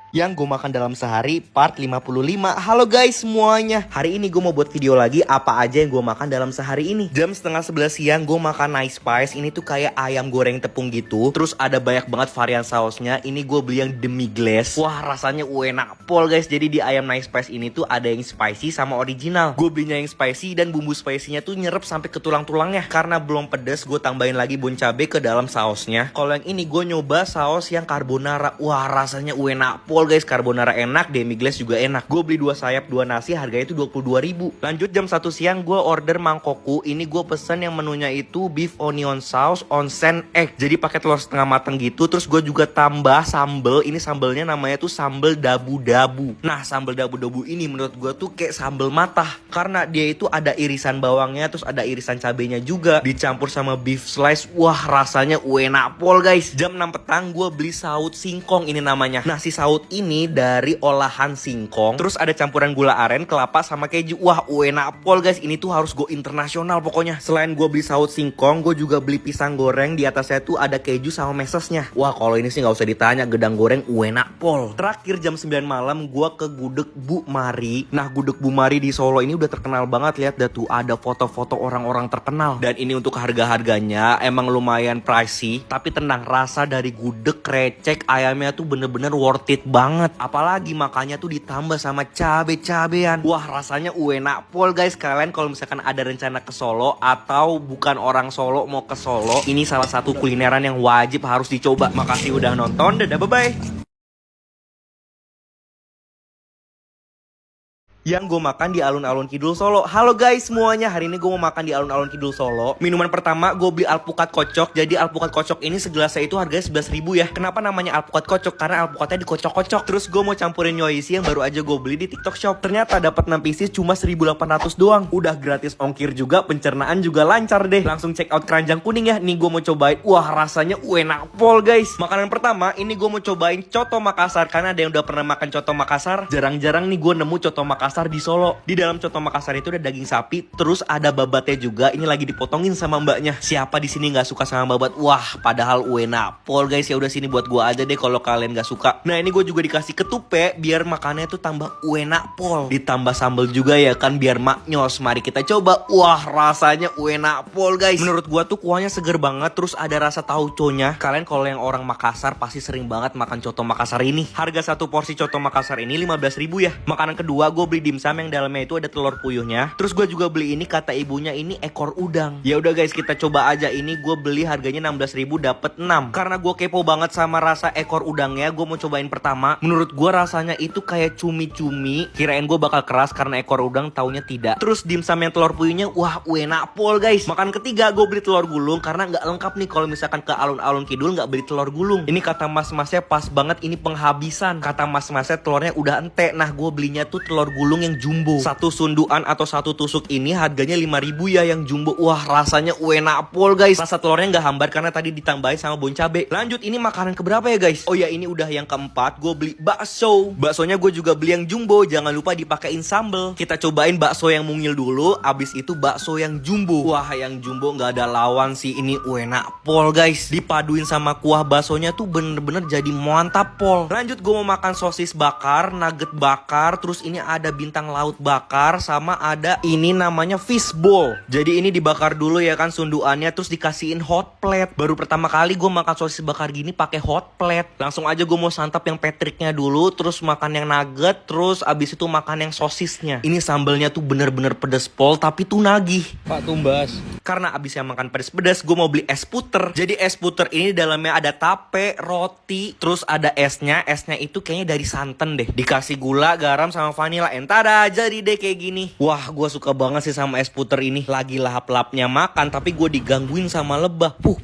Yang gue makan dalam sehari part 55. Halo guys semuanya. Hari ini gue mau buat video lagi apa aja yang gue makan dalam sehari ini. Jam setengah 11 siang gue makan nice spice. Ini tuh kayak ayam goreng tepung gitu. Terus ada banyak banget varian sausnya. Ini gue beli yang demi glace. Wah rasanya enak pol guys. Jadi di ayam nice spice ini tuh ada yang spicy sama original. Gue belinya yang spicy dan bumbu spicy-nya tuh nyerep sampai ke tulang-tulangnya. Karena belum pedes gue tambahin lagi bon cabe ke dalam sausnya. Kalau yang ini gue nyoba saus yang carbonara. Wah rasanya enak pol guys, carbonara enak, demi glace juga enak. Gue beli 2 sayap 2 nasi, harganya itu 22.000. Lanjut jam 1 siang gue order mangkoku. Ini gue pesen yang menunya itu beef onion sauce onsen egg. Jadi pakai telur setengah mateng gitu. Terus gue juga tambah sambel. Ini sambelnya namanya tuh sambel dabu-dabu. Nah sambel dabu-dabu ini menurut gue tuh kayak sambel matah, karena dia itu ada irisan bawangnya, terus ada irisan cabenya juga, dicampur sama beef slice. Wah rasanya enak pol guys. Jam 6 petang gue beli saut singkong ini namanya. Nah si saut ini dari olahan singkong, terus ada campuran gula aren, kelapa sama keju. Wah enak pol guys, ini tuh harus go internasional pokoknya. Selain gue beli saut singkong, gue juga beli pisang goreng, di atasnya tuh ada keju sama mesesnya. Wah kalau ini sih nggak usah ditanya, gedang goreng enak pol. Terakhir jam 9 malam gue ke gudeg Bu Mari. Nah gudeg Bu Mari di Solo ini udah terkenal banget. Lihat dah tuh ada foto-foto orang-orang terkenal. Dan ini untuk harga-harganya emang lumayan pricey, tapi tenang, rasa dari gudeg krecek ayamnya tuh bener-bener worth it banget. Apalagi makannya tuh ditambah sama cabe-cabean. Wah rasanya enak pol guys. Kalian kalau misalkan ada rencana ke Solo atau bukan orang Solo mau ke Solo, ini salah satu kulineran yang wajib harus dicoba. Makasih udah nonton, dadah bye bye. Yang gue makan di alun-alun Kidul Solo. Halo guys semuanya, hari ini gue mau makan di alun-alun Kidul Solo. Minuman pertama gue beli alpukat kocok. Jadi alpukat kocok ini segelasnya itu harganya 11.000 ya. Kenapa namanya alpukat kocok? Karena alpukatnya dikocok-kocok. Terus gue mau campurin nyoisi yang baru aja gue beli di TikTok Shop. Ternyata dapat 6 pieces cuma 1.800 doang. Udah gratis ongkir juga, pencernaan juga lancar deh. Langsung check out keranjang kuning ya. Nih gue mau cobain. Wah rasanya enak pol guys. Makanan pertama ini gue mau cobain coto Makassar. Karena ada yang udah pernah makan coto Makassar. Jarang-jarang nih gue nemu coto Makassar di Solo. Di dalam coto Makassar itu ada daging sapi, terus ada babatnya juga. Ini lagi dipotongin sama mbaknya. Siapa di sini nggak suka sama babat? Wah, padahal enak pol guys. Ya udah sini buat gua aja deh kalau kalian nggak suka. Nah ini gue juga dikasih ketupe biar makannya tuh tambah enak pol. Ditambah sambal juga ya kan biar maknyos. Mari kita coba. Wah rasanya enak pol guys. Menurut gua tuh kuahnya seger banget, terus ada rasa tauconya. Kalian kalau yang orang Makassar pasti sering banget makan coto Makassar ini. Harga satu porsi coto Makassar ini 15.000 ya. Makanan kedua gue beli dimsum yang dalamnya itu ada telur puyuhnya. Terus gue juga beli ini, kata ibunya ini ekor udang. Ya udah guys, kita coba aja. Ini gue beli harganya 16.000 dapat 6. Karena gue kepo banget sama rasa ekor udangnya, gue mau cobain pertama. Menurut gue rasanya itu kayak cumi-cumi. Kirain gue bakal keras karena ekor udang, taunya tidak. Terus dimsum yang telur puyuhnya, wah enak pol guys. Makan ketiga gue beli telur gulung karena nggak lengkap nih kalau misalkan ke alun-alun kidul nggak beli telur gulung. Ini kata mas-masnya pas banget, ini penghabisan. Kata mas-masnya telurnya udah ente. Nah gue belinya tuh telur gulung yang jumbo. Satu sunduan atau satu tusuk ini harganya 5.000 ya yang jumbo. Wah rasanya enak pol guys. Rasa telurnya nggak hambar karena tadi ditambahin sama bon cabe. Lanjut, ini makanan keberapa ya guys? Oh ya ini udah yang keempat. Gue beli bakso. Baksonya gue juga beli yang jumbo. Jangan lupa dipakein sambel. Kita cobain bakso yang mungil dulu. Abis itu bakso yang jumbo. Wah yang jumbo nggak ada lawan sih. Ini enak pol guys. Dipaduin sama kuah baksonya tuh bener-bener jadi mantap pol. Lanjut gue mau makan sosis bakar, nugget bakar. Terus ini ada bintang laut bakar, sama ada ini namanya fishball. Jadi ini dibakar dulu ya kan sunduannya, terus dikasihin hot plate. Baru pertama kali gue makan sosis bakar gini pakai hot plate. Langsung aja gue mau santap yang patricknya dulu, terus makan yang nugget, terus abis itu makan yang sosisnya. Ini sambelnya tuh bener-bener pedes pol, tapi tuh nagih. Pak Tumbas. Karena abisnya makan pedes-pedes, gue mau beli es puter. Jadi es puter ini dalamnya ada tape, roti, terus ada esnya. Esnya itu kayaknya dari santan deh. Dikasih gula, garam, sama vanila. Entada jadi deh kayak gini. Wah gue suka banget sih sama es puter ini. Lagi lahap-lahapnya makan, tapi gue digangguin sama lebah. Puh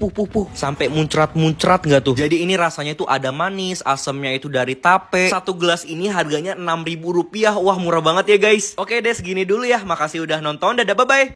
sampai muncrat-muncrat gak tuh. Jadi ini rasanya tuh ada manis, asamnya itu dari tape. Satu gelas ini harganya 6.000 rupiah. Wah murah banget ya guys. Oke deh segini dulu ya. Makasih udah nonton. Dadah bye bye.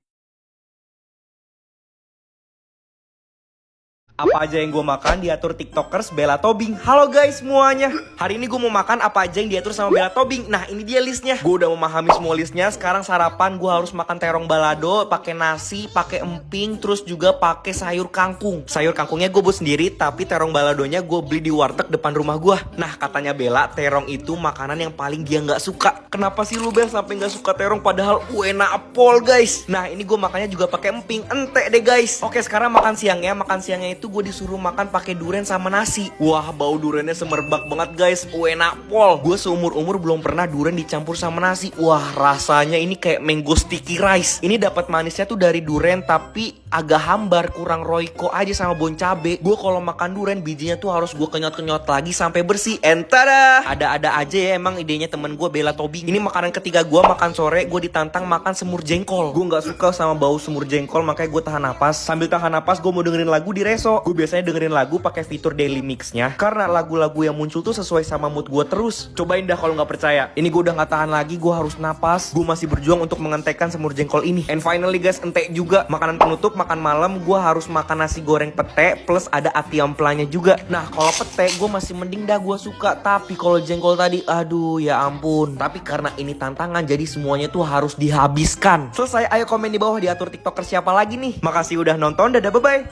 Apa aja yang gue makan diatur tiktokers Bella Tobing. Halo guys semuanya. Hari ini gue mau makan apa aja yang diatur sama Bella Tobing. Nah ini dia listnya. Gue udah memahami semua listnya. Sekarang sarapan gue harus makan terong balado, pakai nasi, pakai emping, terus juga pakai sayur kangkung. Sayur kangkungnya gue buat sendiri, tapi terong baladonya gue beli di warteg depan rumah gue. Nah katanya Bella, terong itu makanan yang paling dia nggak suka. Kenapa sih lu Bel sampai nggak suka terong padahal enak pol guys. Nah ini gue makannya juga pakai emping, ente deh guys. Oke sekarang makan siangnya. Makan siangnya itu gue disuruh makan pakai duren sama nasi. Wah bau durennya semerbak banget guys. Enak pol. Gue seumur-umur belum pernah duren dicampur sama nasi. Wah rasanya ini kayak mango sticky rice. Ini dapat manisnya tuh dari duren tapi agak hambar, kurang royco aja sama bon cabe. Gue kalau makan duren bijinya tuh harus gue kenyot-kenyot lagi sampai bersih. Entada. Ada-ada aja ya emang idenya temen gue Bella Tobing. Ini makanan ketiga gue makan sore. Gue ditantang makan semur jengkol. Gue nggak suka sama bau semur jengkol makanya gue tahan napas. Sambil tahan napas gue mau dengerin lagu di Reso. Gue biasanya dengerin lagu pakai fitur daily mixnya karena lagu-lagu yang muncul tuh sesuai sama mood gue terus. Cobain dah kalau nggak percaya. Ini gue udah nggak tahan lagi, gue harus napas. Gue masih berjuang untuk mengentekan semur jengkol ini. And finally guys, entek juga makanan penutup makan malam. Gue harus makan nasi goreng pete plus ada ati amplanya juga. Nah kalau pete gue masih mending dah, gue suka. Tapi kalau jengkol tadi aduh ya ampun. Tapi karena ini tantangan jadi semuanya tuh harus dihabiskan. Selesai, ayo komen di bawah diatur tiktoker siapa lagi nih. Makasih udah nonton, dadah bye bye.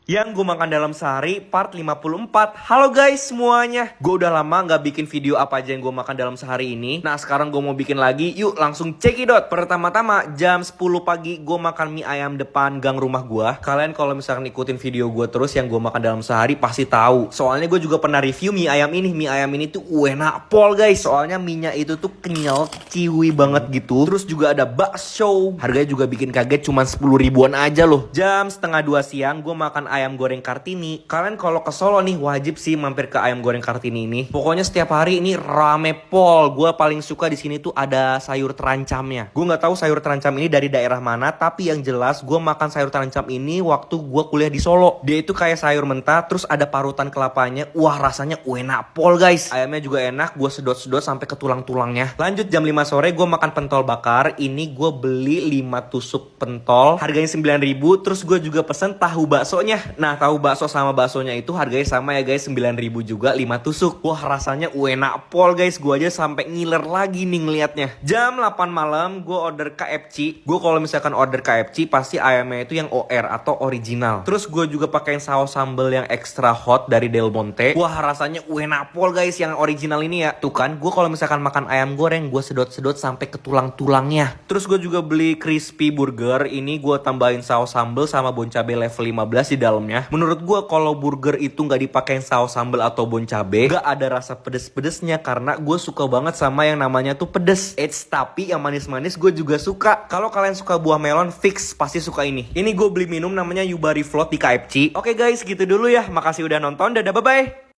Yang gue makan dalam sehari part 54. Halo guys semuanya. Gue udah lama gak bikin video apa aja yang gue makan dalam sehari ini. Nah sekarang gue mau bikin lagi. Yuk langsung cekidot. Pertama-tama jam 10 pagi gue makan mie ayam depan gang rumah gue. Kalian kalau misalkan ikutin video gue terus yang gue makan dalam sehari pasti tahu. Soalnya gue juga pernah review mie ayam ini. Mie ayam ini tuh enak pol guys. Soalnya mie nya itu tuh kenyal, ciwi banget gitu. Terus juga ada bakso. Harganya juga bikin kaget, cuma 10 ribuan aja loh. Jam setengah 2 siang gue makan ayam goreng Kartini. Kalian kalau ke Solo nih wajib sih mampir ke ayam goreng Kartini ini. Pokoknya setiap hari ini rame pol. Gue paling suka di sini tuh ada sayur terancamnya. Gue nggak tahu sayur terancam ini dari daerah mana, tapi yang jelas gue makan sayur terancam ini waktu gue kuliah di Solo. Dia itu kayak sayur mentah, terus ada parutan kelapanya. Wah rasanya enak pol guys. Ayamnya juga enak, gue sedot-sedot sampai ke tulang-tulangnya. Lanjut jam 5 sore gue makan pentol bakar. Ini gue beli 5 tusuk pentol, harganya 9.000. Terus gue juga pesen tahu baksonya. Nah tahu bakso sama baksonya itu harganya sama ya guys, 9.000 juga 5 tusuk. Wah rasanya enak pol guys. Gue aja sampai ngiler lagi nih ngeliatnya. Jam 8 malam gue order KFC. Gue kalau misalkan order KFC pasti ayamnya itu yang OR atau original. Terus gue juga pakai saus sambal yang extra hot dari Del Monte. Wah rasanya enak pol guys yang original ini ya. Tuh kan gue kalau misalkan makan ayam goreng gue sedot-sedot sampai ke tulang-tulangnya. Terus gue juga beli crispy burger. Ini gue tambahin saus sambal sama bon cabe level 15 di dalamnya. Menurut gue kalau burger itu nggak dipakein saus sambal atau bon cabe, nggak ada rasa pedes-pedesnya karena gue suka banget sama yang namanya tuh pedes. Tapi yang manis-manis gue juga suka. Kalau kalian suka buah melon, fix pasti suka ini. Ini gue beli minum namanya Yubari Float di KFC. Oke guys, gitu dulu ya. Makasih udah nonton. Dadah, bye-bye.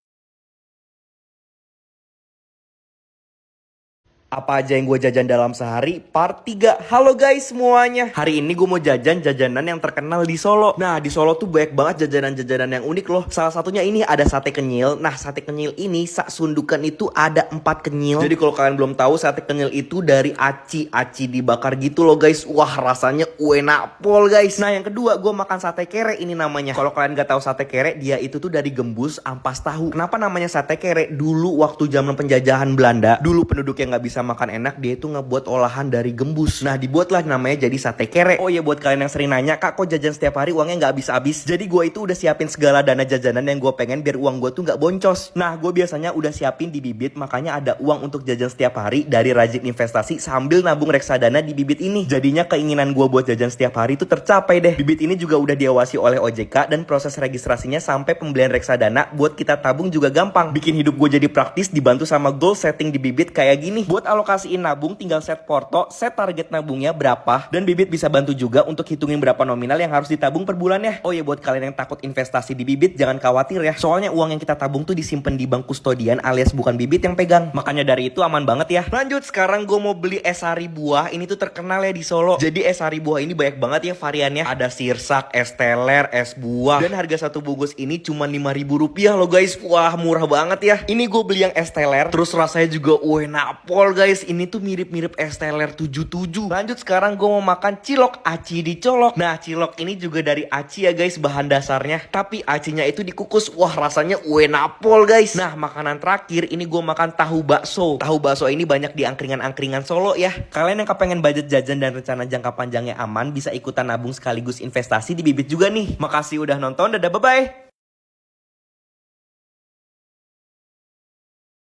Apa aja yang gue jajan dalam sehari part 3. Halo guys semuanya. Hari ini gue mau jajan jajanan yang terkenal di Solo. Nah di Solo tuh banyak banget jajanan-jajanan yang unik loh. Salah satunya ini ada sate kenyil. Nah sate kenyil ini sak sundukan itu ada 4 kenyil. Jadi kalau kalian belum tahu, sate kenyil itu dari aci dibakar gitu loh guys. Wah rasanya enak pol guys. Nah yang kedua gue makan sate kere ini namanya. Kalau kalian gak tahu sate kere, dia itu tuh dari gembus ampas tahu. Kenapa namanya sate kere? Dulu waktu zaman penjajahan Belanda, dulu penduduk yang gak bisa makan enak, dia itu ngebuat olahan dari gembus. Nah dibuatlah namanya jadi sate kere. Oh ya buat kalian yang sering nanya, kak kok jajan setiap hari uangnya nggak habis-habis? Jadi gue itu udah siapin segala dana jajanan yang gue pengen biar uang gue tuh nggak boncos. Nah gue biasanya udah siapin di bibit, makanya ada uang untuk jajan setiap hari dari rajin investasi sambil nabung reksadana di bibit ini. Jadinya keinginan gue buat jajan setiap hari itu tercapai deh. Bibit ini juga udah diawasi oleh OJK dan proses registrasinya sampai pembelian reksadana buat kita tabung juga gampang. Bikin hidup gue jadi praktis, dibantu sama goal setting di bibit kayak gini. Buat alokasiin nabung tinggal set porto, set target nabungnya berapa, dan bibit bisa bantu juga untuk hitungin berapa nominal yang harus ditabung per bulannya. Oh ya buat kalian yang takut investasi di bibit jangan khawatir ya, soalnya uang yang kita tabung tuh disimpan di bank kustodian alias bukan bibit yang pegang. Makanya dari itu aman banget ya. Lanjut, sekarang gue mau beli es sari buah. Ini tuh terkenal ya di Solo. Jadi es sari buah ini banyak banget ya variannya. Ada sirsak, es teler, es buah, dan harga satu bungkus ini cuma 5.000 rupiah loh guys. Wah murah banget ya. Ini gue beli yang es teler, terus rasanya juga enak pol guys, ini tuh mirip-mirip es teler 77. Lanjut sekarang gue mau makan cilok aci dicolok. Nah cilok ini juga dari aci ya guys bahan dasarnya, tapi acinya itu dikukus. Wah rasanya uenapol guys. Nah makanan terakhir ini gue makan tahu bakso. Tahu bakso ini banyak di angkringan-angkringan Solo ya. Kalian yang kepengen budget jajan dan rencana jangka panjangnya aman, bisa ikutan nabung sekaligus investasi di Bibit juga nih. Makasih udah nonton, dadah bye bye.